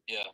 Yeah.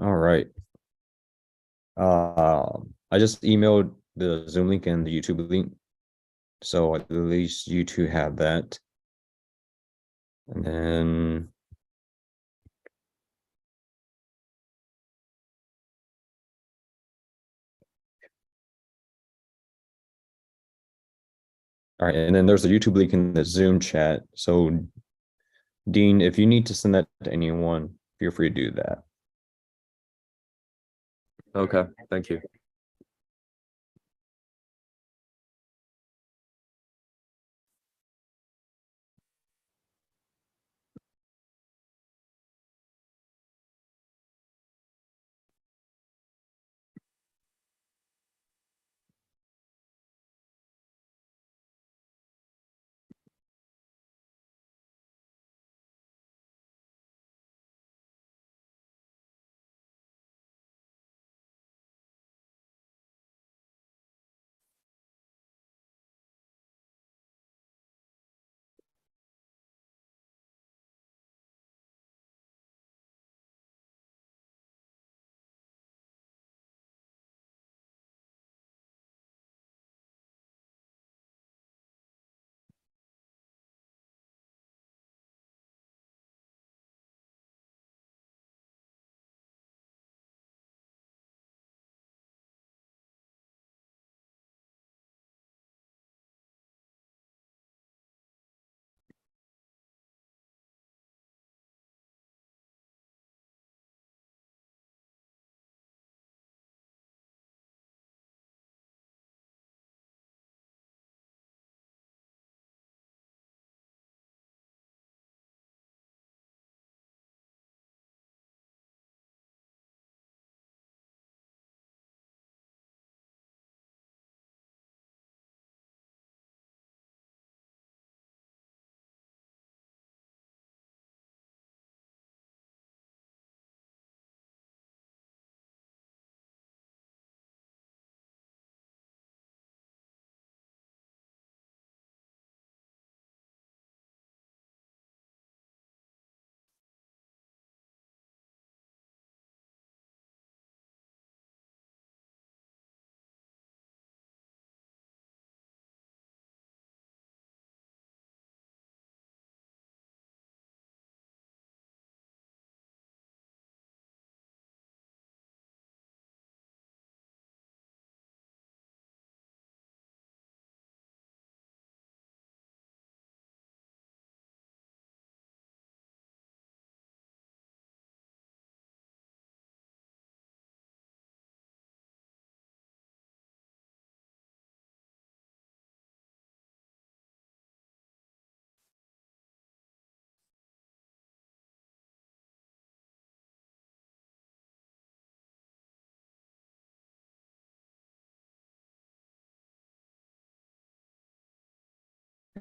All right. I just emailed the Zoom link and the YouTube link, so at least you two have that. And then all right, and then there's a YouTube link in the Zoom chat. So Dean, if you need to send that to anyone, feel free to do that. Okay, thank you.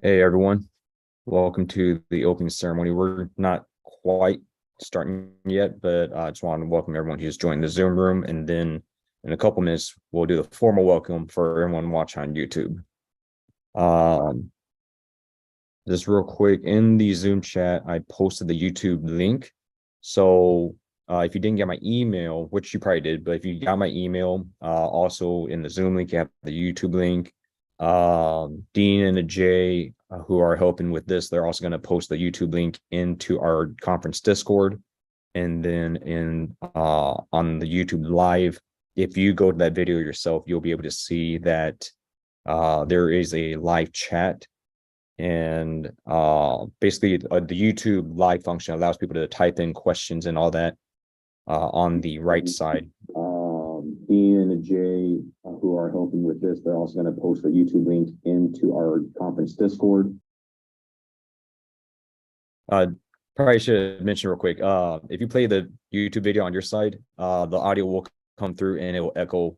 Hey everyone, welcome to the opening ceremony. We're not quite starting yet, but I just want to welcome everyone who's joined the Zoom room, and then in a couple minutes we'll do the formal welcome for everyone watching on YouTube. Just real quick, in the Zoom chat, I posted the YouTube link. So if you didn't get my email, which you probably did, but if you got my email, also in the Zoom link, you have the YouTube link. Dean and Jay, who are helping with this, they're also going to post the YouTube link into our conference Discord. And then on the YouTube live, if you go to that video yourself, you'll be able to see that there is a live chat. And basically the YouTube live function allows people to type in questions and all that on the right side. Dean and Jay, who are helping with this, they're also going to post the YouTube link into our conference Discord. Probably should mention real quick, if you play the YouTube video on your side, the audio will come through and it will echo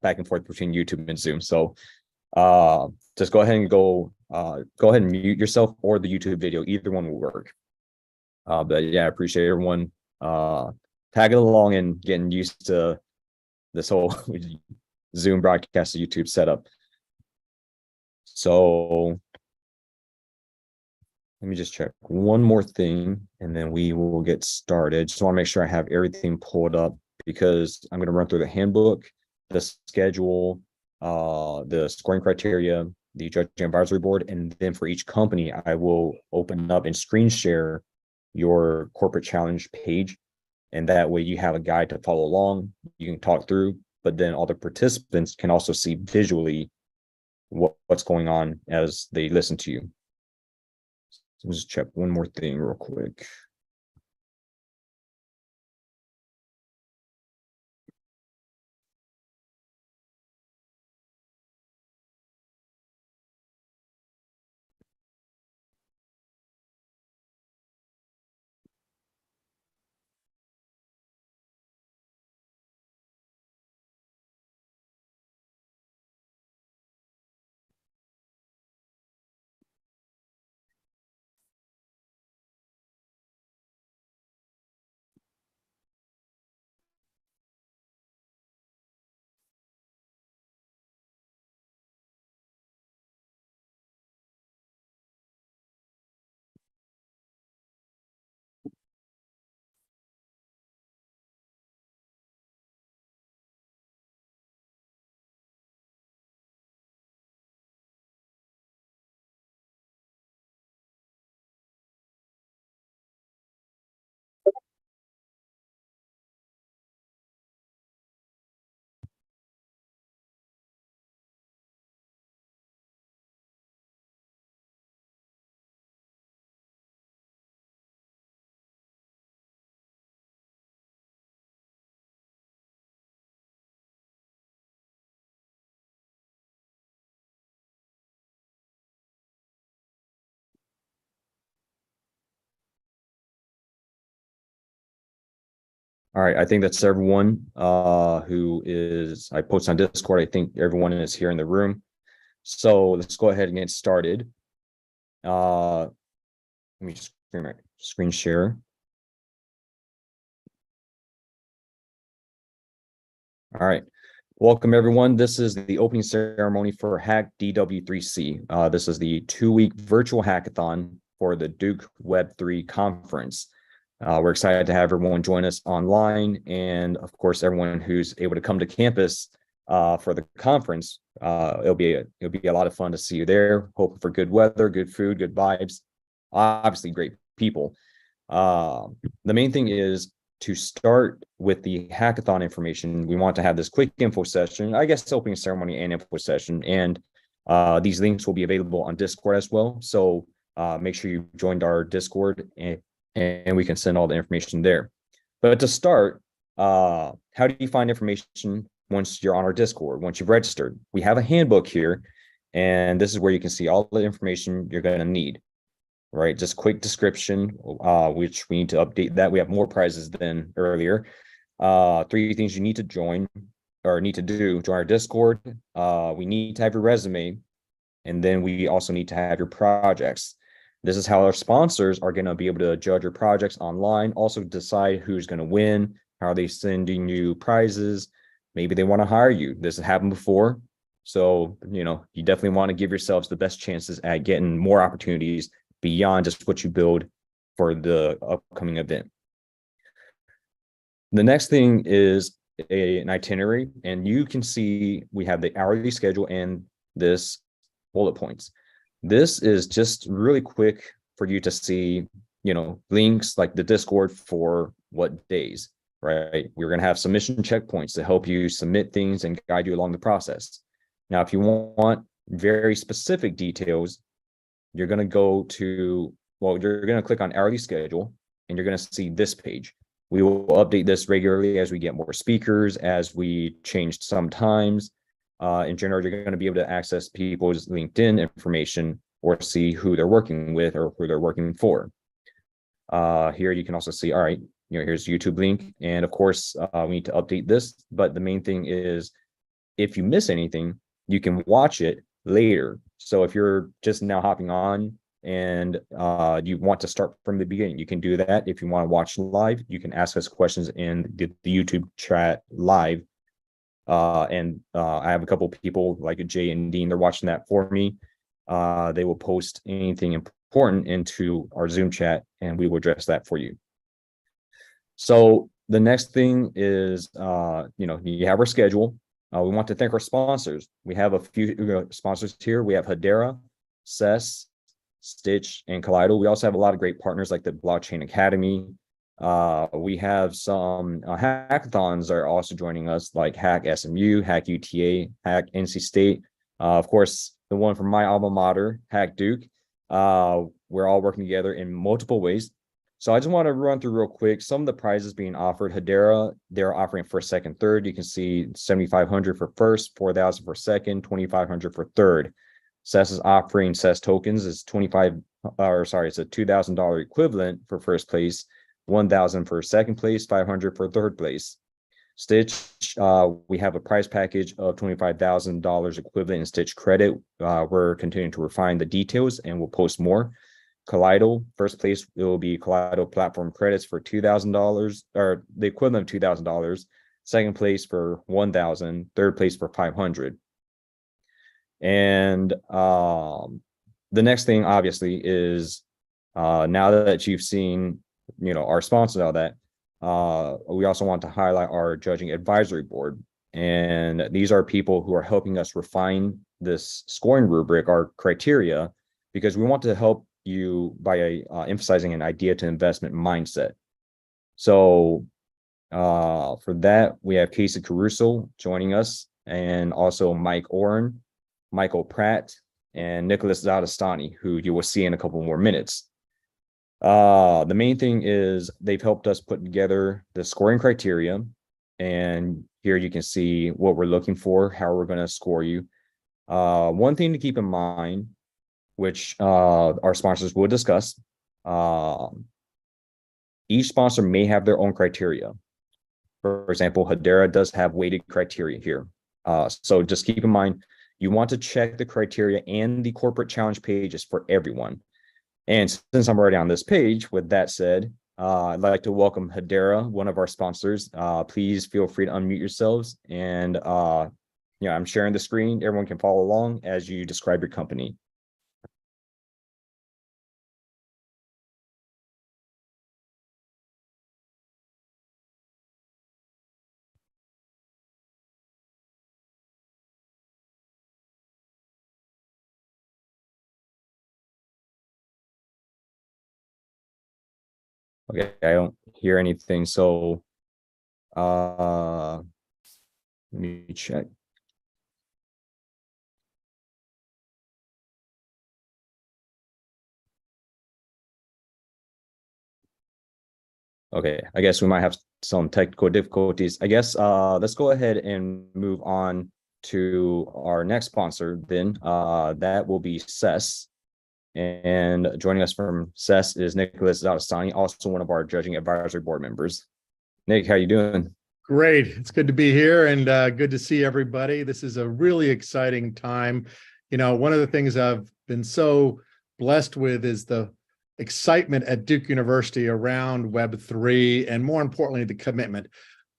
back and forth between YouTube and Zoom. So just go ahead and mute yourself or the YouTube video. Either one will work. But yeah, I appreciate everyone tagging along and getting used to this whole Zoom broadcast to YouTube setup. So let me just check one more thing and then we will get started. Just want to make sure I have everything pulled up because I'm going to run through the handbook, the schedule, the scoring criteria, the judging advisory board, and then for each company, I will open up and screen share your corporate challenge page. And that way you have a guide to follow along. You can talk through, but then all the participants can also see visually what's going on as they listen to you. So let's just check one more thing real quick. All right, I think that's everyone who is, I post on Discord. I think everyone is here in the room. So let's go ahead and get started. Let me just screen share. All right. Welcome, everyone. This is the opening ceremony for HackDW3C. This is the 2-week virtual hackathon for the Duke Web3 conference. We're excited to have everyone join us online, and of course, everyone who's able to come to campus for the conference. It'll be a lot of fun to see you there. Hoping for good weather, good food, good vibes. Obviously, great people. The main thing is to start with the hackathon information. We want to have this quick info session, I guess opening ceremony and info session, and these links will be available on Discord as well. So make sure you joined our Discord and we can send all the information there. But to start, how do you find information once you're on our Discord, once you've registered? We have a handbook here, and this is where you can see all the information you're going to need, right? Just quick description, which we need to update that. We have more prizes than earlier. 3 things you need to join or need to do: join our Discord. We need to have your resume And then we also need to have your projects. This is how our sponsors are going to be able to judge your projects online, also decide who's going to win, how are they sending you prizes. Maybe they want to hire you. This has happened before. So, you definitely want to give yourselves the best chances at getting more opportunities beyond just what you build for the upcoming event. The next thing is an itinerary, and you can see we have the hourly schedule and this bullet points. This is just really quick for you to see, links like the Discord for what days, right? We're going to have submission checkpoints to help you submit things and guide you along the process. Now, if you want very specific details, you're going to go to, you're going to click on hourly schedule, and you're going to see this page. We will update this regularly as we get more speakers, as we change sometimes. In general, you're going to be able to access people's LinkedIn information or see who they're working with or who they're working for. Here you can also see, all right, here's YouTube link. And of course, we need to update this. But the main thing is, if you miss anything, you can watch it later. So if you're just now hopping on and you want to start from the beginning, you can do that. If you want to watch live, you can ask us questions in the YouTube chat live. I have a couple of people like Jay and Dean, they're watching that for me. They will post anything important into our Zoom chat, and we will address that for you. So the next thing is, you have our schedule. We want to thank our sponsors. We have a few sponsors here. We have Hedera, CES, Stitch, and Kaleido. We also have a lot of great partners like the Blockchain Academy. We have some hackathons are also joining us, like Hack SMU, Hack UTA, Hack NC State. Of course, the one from my alma mater, Hack Duke. We're all working together in multiple ways. So I just want to run through real quick some of the prizes being offered. Hedera, they're offering first, second, third. You can see 7,500 for first, 4,000 for second, 2,500 for third. CES is offering CES tokens. It's it's a $2,000 equivalent for first place, 1,000 for second place, 500 for third place. Stitch, we have a prize package of $25,000 equivalent in Stitch credit. We're continuing to refine the details, and we'll post more. Kaleido, first place, it will be Kaleido platform credits for $2,000, or the equivalent of $2,000. Second place for 1,000, third place for 500. And the next thing, obviously, is now that you've seen, our sponsors, all that, we also want to highlight our judging advisory board. And these are people who are helping us refine this scoring rubric, our criteria, because we want to help you by emphasizing an idea to investment mindset. So for that, we have Casey Caruso joining us, and also Mike Oren, Michael Pratt, and Nicholas Zadastani, who you will see in a couple more minutes. The main thing is they've helped us put together the scoring criteria, and here you can see what we're looking for, how we're going to score you. One thing to keep in mind, which our sponsors will discuss, each sponsor may have their own criteria. For example, Hedera does have weighted criteria here. So just keep in mind, you want to check the criteria and the corporate challenge pages for everyone. And since I'm already on this page, with that said, I'd like to welcome Hedera, one of our sponsors. Please feel free to unmute yourselves. And I'm sharing the screen. Everyone can follow along as you describe your company. Okay, I don't hear anything, so let me check. Okay, I guess we might have some technical difficulties. I guess let's go ahead and move on to our next sponsor then. That will be CES. And joining us from CES is Nicholas Zadastani, also one of our judging advisory board members. Nick, how you doing? Great. It's good to be here, and good to see everybody. This is a really exciting time One of the things I've been so blessed with is the excitement at Duke University around Web3, and more importantly, the commitment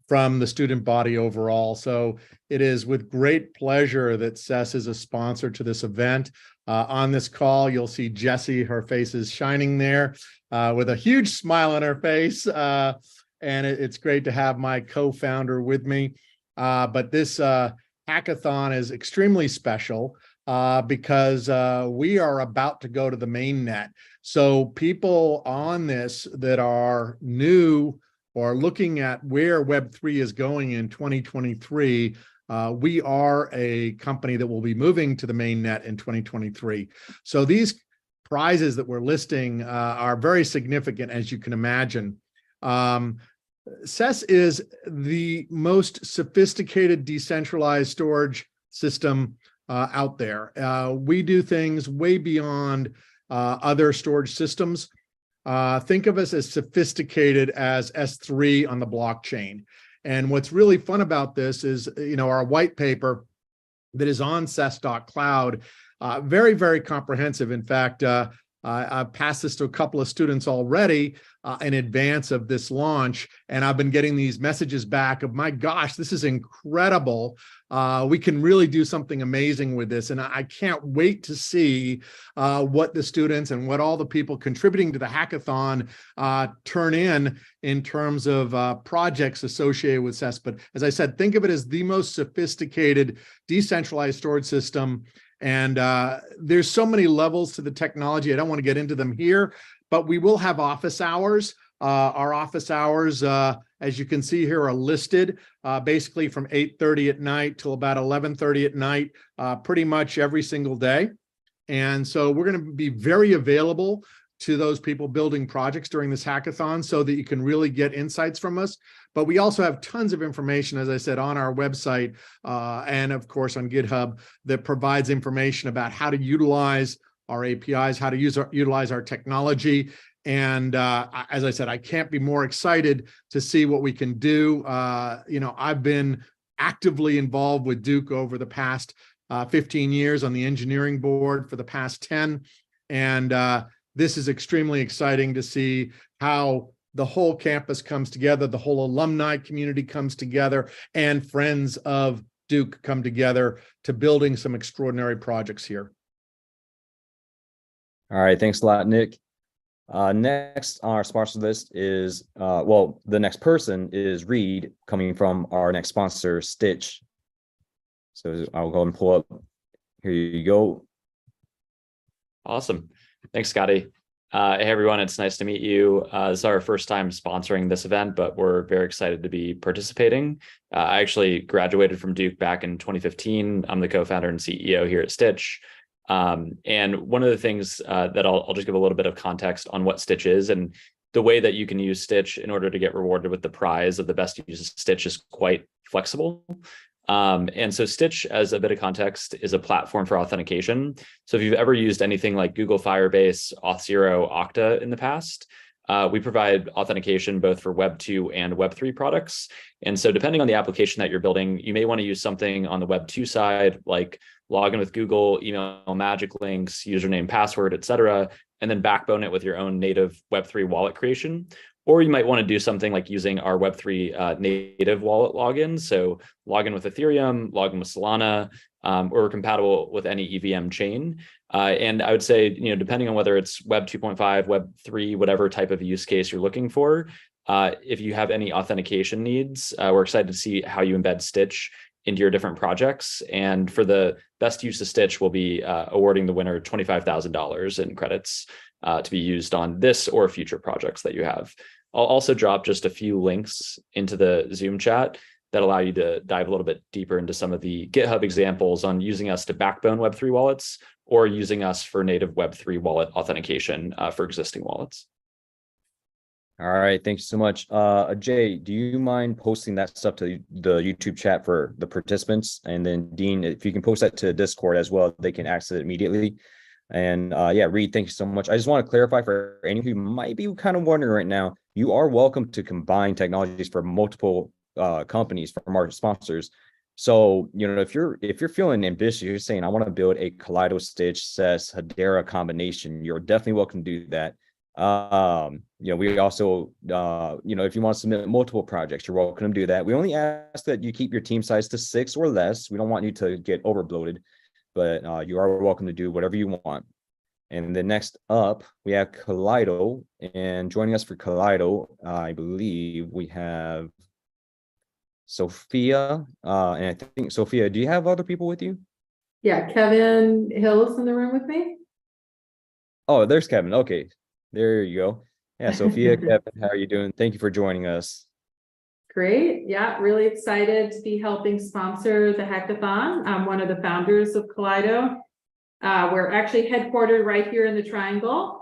from the student body overall. So it is with great pleasure that CES is a sponsor to this event. On this call, you'll see Jessie, her face is shining there with a huge smile on her face. And it's great to have my co-founder with me. But this hackathon is extremely special because we are about to go to the main net. So people on this that are new or looking at where Web3 is going in 2023, we are a company that will be moving to the main net in 2023. So these prizes that we're listing are very significant, as you can imagine. CES is the most sophisticated decentralized storage system out there. We do things way beyond other storage systems. Think of us as sophisticated as S3 on the blockchain. And what's really fun about this is, our white paper that is on ces.cloud, very, very comprehensive. In fact, I've passed this to a couple of students already in advance of this launch, and I've been getting these messages back of, my gosh, this is incredible. We can really do something amazing with this, and I can't wait to see what the students and what all the people contributing to the hackathon turn in terms of projects associated with CES. But as I said, think of it as the most sophisticated decentralized storage system. And there's so many levels to the technology. I don't want to get into them here, but we will have office hours. Our office hours, as you can see here, are listed basically from 8:30 at night till about 11:30 at night, pretty much every single day. And so we're going to be very available to those people building projects during this hackathon so that you can really get insights from us. But we also have tons of information, as I said, on our website and of course on GitHub that provides information about how to utilize our APIs, how to utilize our technology. And as I said, I can't be more excited to see what we can do. I've been actively involved with Duke over the past 15 years on the engineering board for the past 10. And this is extremely exciting to see how the whole campus comes together, the whole alumni community comes together, and friends of Duke come together to building some extraordinary projects here. All right, thanks a lot, Nick. Next on our sponsor list is, the next person is Reed, coming from our next sponsor, Stitch. So I'll go and pull up. Here you go. Awesome. Thanks, Scotty. Hey, everyone. It's nice to meet you. This is our first time sponsoring this event, but we're very excited to be participating. I actually graduated from Duke back in 2015. I'm the co-founder and CEO here at Stitch. And one of the things that I'll just give a little bit of context on what Stitch is, and the way that you can use Stitch in order to get rewarded with the prize of the best use of Stitch is quite flexible. And so Stitch, as a bit of context, is a platform for authentication. So if you've ever used anything like Google Firebase, Auth0, Okta in the past, we provide authentication both for Web 2 and Web 3 products. And so depending on the application that you're building, you may want to use something on the Web 2 side, like log in with Google, email magic links, username, password, et cetera, and then backbone it with your own native Web 3 wallet creation. Or you might want to do something like using our Web3 native wallet login. So log in with Ethereum, log in with Solana, or compatible with any EVM chain. And I would say, depending on whether it's Web 2.5, Web 3, whatever type of use case you're looking for, if you have any authentication needs, we're excited to see how you embed Stitch into your different projects. And for the best use of Stitch, we'll be awarding the winner $25,000 in credits to be used on this or future projects that you have. I'll also drop just a few links into the Zoom chat that allow you to dive a little bit deeper into some of the GitHub examples on using us to backbone Web3 wallets or using us for native Web3 wallet authentication for existing wallets. All right, thank you so much. Jay, do you mind posting that stuff to the YouTube chat for the participants? And then Dean, if you can post that to Discord as well, they can access it immediately. And Reed, thank you so much. I just want to clarify for anyone who might be kind of wondering right now, you are welcome to combine technologies for multiple companies from our sponsors. So, if you're feeling ambitious, you're saying I want to build a Kaleido Stitch Cess Hedera combination, you're definitely welcome to do that. We also, if you want to submit multiple projects, you're welcome to do that. We only ask that you keep your team size to 6 or less. We don't want you to get overbloated, but you are welcome to do whatever you want. And then next up, we have Kaleido, and joining us for Kaleido, I believe we have Sophia, and I think, Sophia, do you have other people with you? Yeah, Kevin Hill's in the room with me. Oh, there's Kevin. Okay, there you go. Yeah, Sophia, Kevin, how are you doing? Thank you for joining us. Great. Yeah, really excited to be helping sponsor the hackathon. I'm one of the founders of Kaleido. We're actually headquartered right here in the Triangle.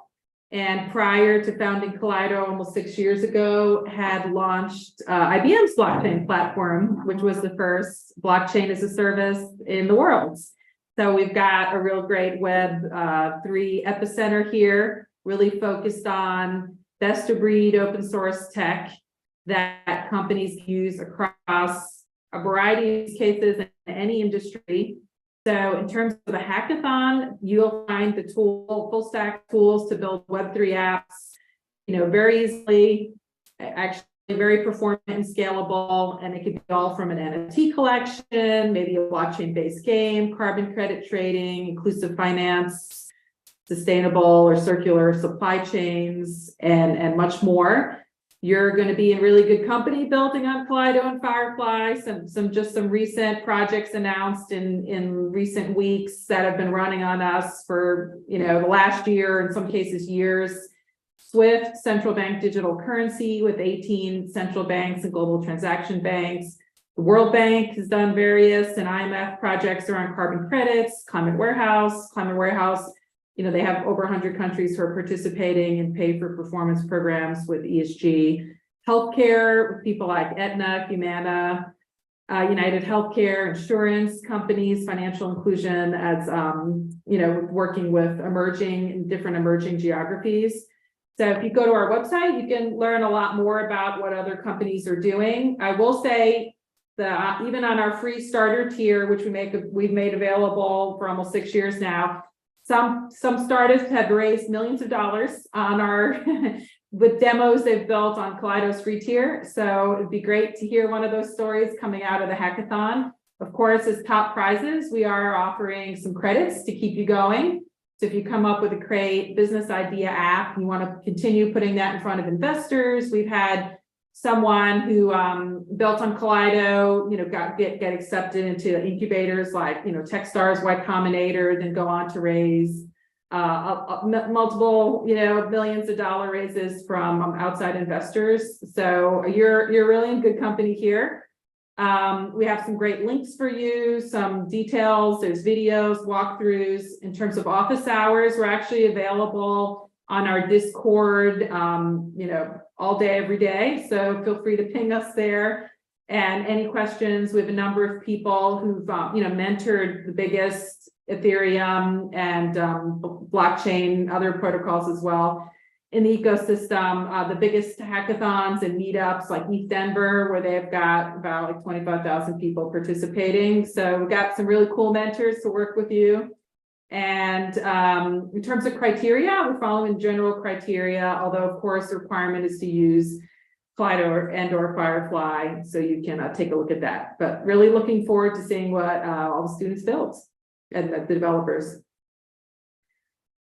And prior to founding Kaleido almost 6 years ago, had launched IBM's blockchain platform, which was the first blockchain as a service in the world. So we've got a real great Web3 epicenter here, really focused on best of breed open source tech that companies use across a variety of use cases in any industry. So in terms of the hackathon, you'll find the full stack tools to build Web3 apps, very easily, actually very performant and scalable. And it could be all from an NFT collection, maybe a blockchain-based game, carbon credit trading, inclusive finance, sustainable or circular supply chains, and much more. You're going to be in really good company building on Kaleido and Firefly. Some recent projects announced in recent weeks that have been running on us for the last year, in some cases years. SWIFT, central bank digital currency with 18 central banks and global transaction banks. The World Bank has done various and IMF projects around carbon credits, Climate Warehouse. They have over 100 countries who are participating in pay for performance programs with ESG. Healthcare, with people like Aetna, Humana, United Healthcare, insurance companies, financial inclusion, as working with different emerging geographies. So if you go to our website, you can learn a lot more about what other companies are doing. I will say that even on our free starter tier, which we've made available for almost 6 years now, some startups have raised millions of dollars on our with demos they've built on Kaleido's free tier. So it'd be great to hear one of those stories coming out of the hackathon. Of course, as top prizes, we are offering some credits to keep you going. So if you come up with a great business idea app, you want to continue putting that in front of investors. We've had someone who built on Kaleido, get accepted into incubators like, Techstars, Y Combinator, then go on to raise multiple, millions of dollar raises from outside investors. So you're really in good company here. We have some great links for you, some details, there's videos, walkthroughs. In terms of office hours, we're actually available on our Discord, all day, every day. So feel free to ping us there. And any questions, we have a number of people who've, mentored the biggest Ethereum and blockchain, other protocols as well in the ecosystem. The biggest hackathons and meetups like ETH Denver, where they've got about like 25,000 people participating. So we've got some really cool mentors to work with you. And in terms of criteria, we're following general criteria, although of course the requirement is to use Kaleido or Firefly, so you can take a look at that. But really looking forward to seeing what all the students build and the developers.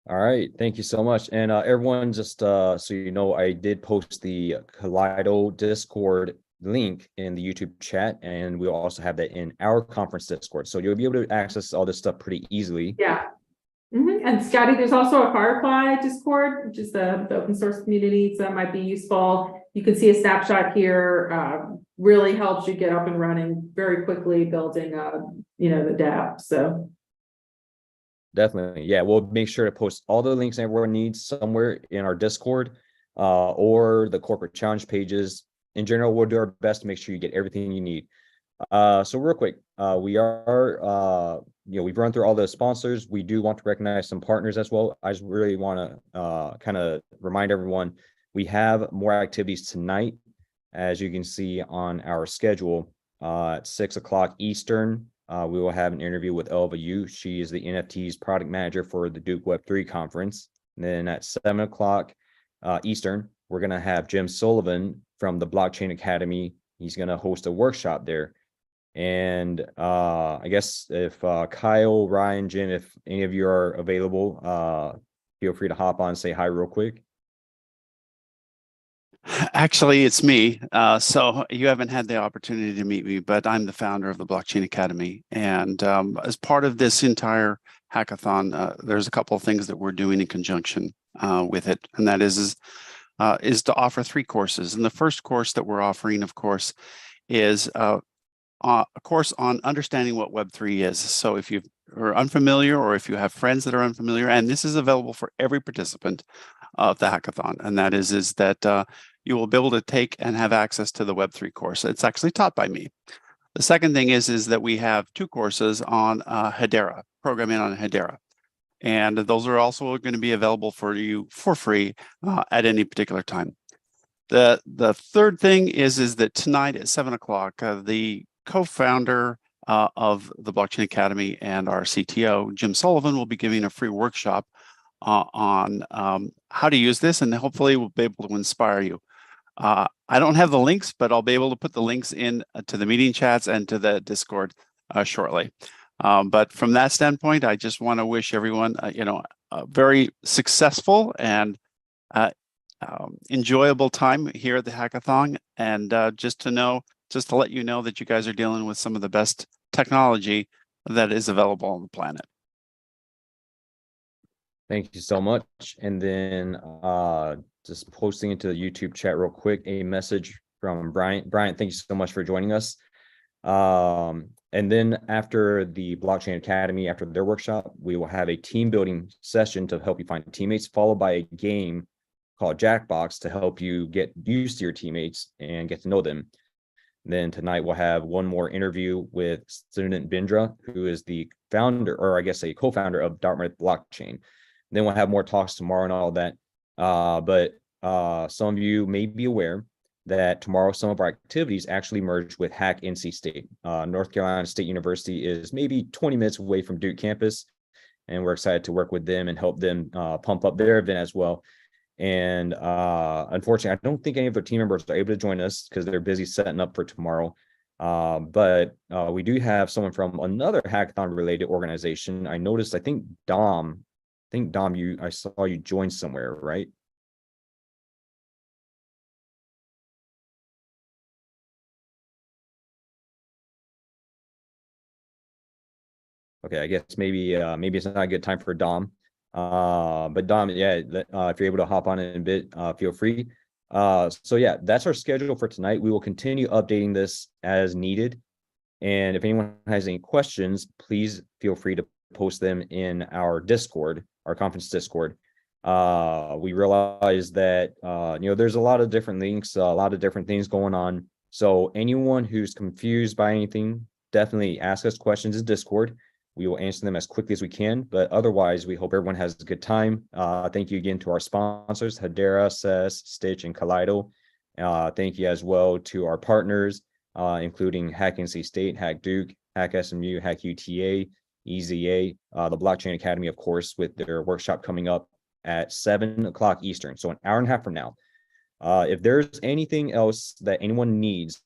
All right, thank you so much. And everyone, just so you know, I did post the Kaleido Discord link in the YouTube chat, and we'll also have that in our conference Discord. So you'll be able to access all this stuff pretty easily. Yeah. And Scotty, there's also a Firefly Discord, which is the open source community, so that might be useful. You can see a snapshot here. Really helps you get up and running very quickly, building the dApp. So definitely, yeah, we'll make sure to post all the links everyone needs somewhere in our Discord or the corporate challenge pages. In general, we'll do our best to make sure you get everything you need. So real quick, we are we've run through all the sponsors. We do want to recognize some partners as well. I just really want to kind of remind everyone, we have more activities tonight, as you can see on our schedule. at 6 o'clock Eastern, we will have an interview with Elva Yu. She is the NFT's product manager for the Duke Web3 conference. And then at 7 o'clock Eastern, we're going to have Jim Sullivan from the Blockchain Academy. He's going to host a workshop there. And I guess if Kyle, Ryan, Jim, if any of you are available, feel free to hop on and say hi real quick. Actually, it's me. So you haven't had the opportunity to meet me, but I'm the founder of the Blockchain Academy. And as part of this entire hackathon, there's a couple of things that we're doing in conjunction with it. And that is to offer 3 courses. And the first course that we're offering, of course, is a course on understanding what Web3 is. So if you are unfamiliar, or if you have friends that are unfamiliar, and this is available for every participant of the hackathon, and that is that you will be able to take and have access to the Web3 course. It's actually taught by me. The second thing is that we have 2 courses on Hedera, programming on Hedera. And those are also going to be available for you for free at any particular time. The third thing is that tonight at 7 o'clock, the co-founder of the Blockchain Academy and our CTO, Jim Sullivan, will be giving a free workshop on how to use this, and hopefully we'll be able to inspire you. I don't have the links, but I'll be able to put the links in to the meeting chats and to the Discord shortly. But from that standpoint, I just want to wish everyone, a very successful and enjoyable time here at the hackathon, and just to let you know that you guys are dealing with some of the best technology that is available on the planet. Thank you so much. And then just posting into the YouTube chat real quick, a message from Bryant. Bryant, thank you so much for joining us. And then after the Blockchain Academy, after their workshop, we will have a team building session to help you find teammates, followed by a game called Jackbox to help you get used to your teammates and get to know them. Then tonight we'll have one more interview with Student Bindra, who is the founder, or I guess a co-founder of Dartmouth Blockchain. Then we'll have more talks tomorrow and all that. But some of you may be aware that tomorrow some of our activities actually merge with Hack NC State. North Carolina State University is maybe 20 minutes away from Duke campus, and we're excited to work with them and help them pump up their event as well. And unfortunately, I don't think any of their team members are able to join us because they're busy setting up for tomorrow. But we do have someone from another hackathon related organization. I noticed, I think Dom, I saw you join somewhere, right? Okay, I guess maybe it's not a good time for Dom. But Dom, yeah, if you're able to hop on in a bit, feel free. So yeah, that's our schedule for tonight. We will continue updating this as needed. And if anyone has any questions, please feel free to post them in our Discord, our conference Discord. We realize that, there's a lot of different links, a lot of different things going on. So anyone who's confused by anything, definitely ask us questions in Discord. We will answer them as quickly as we can, but otherwise, we hope everyone has a good time. Thank you again to our sponsors, Hedera, SES, Stitch, and Kaleido. Thank you as well to our partners, including Hack NC State, Hack Duke, Hack SMU, Hack UTA, EZA, the Blockchain Academy, of course, with their workshop coming up at 7 o'clock Eastern, so an hour and a half from now. If there's anything else that anyone needs,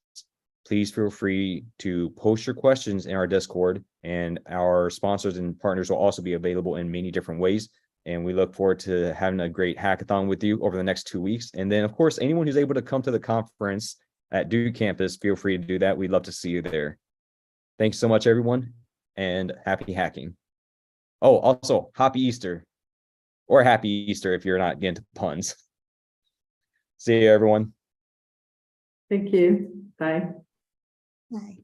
please feel free to post your questions in our Discord, and our sponsors and partners will also be available in many different ways. And we look forward to having a great hackathon with you over the next 2 weeks. And then, of course, anyone who's able to come to the conference at Duke campus, feel free to do that. We'd love to see you there. Thanks so much, everyone, and happy hacking. Oh, also, happy Easter, or happy Easter if you're not getting to puns. See you, everyone. Thank you. Bye. Bye.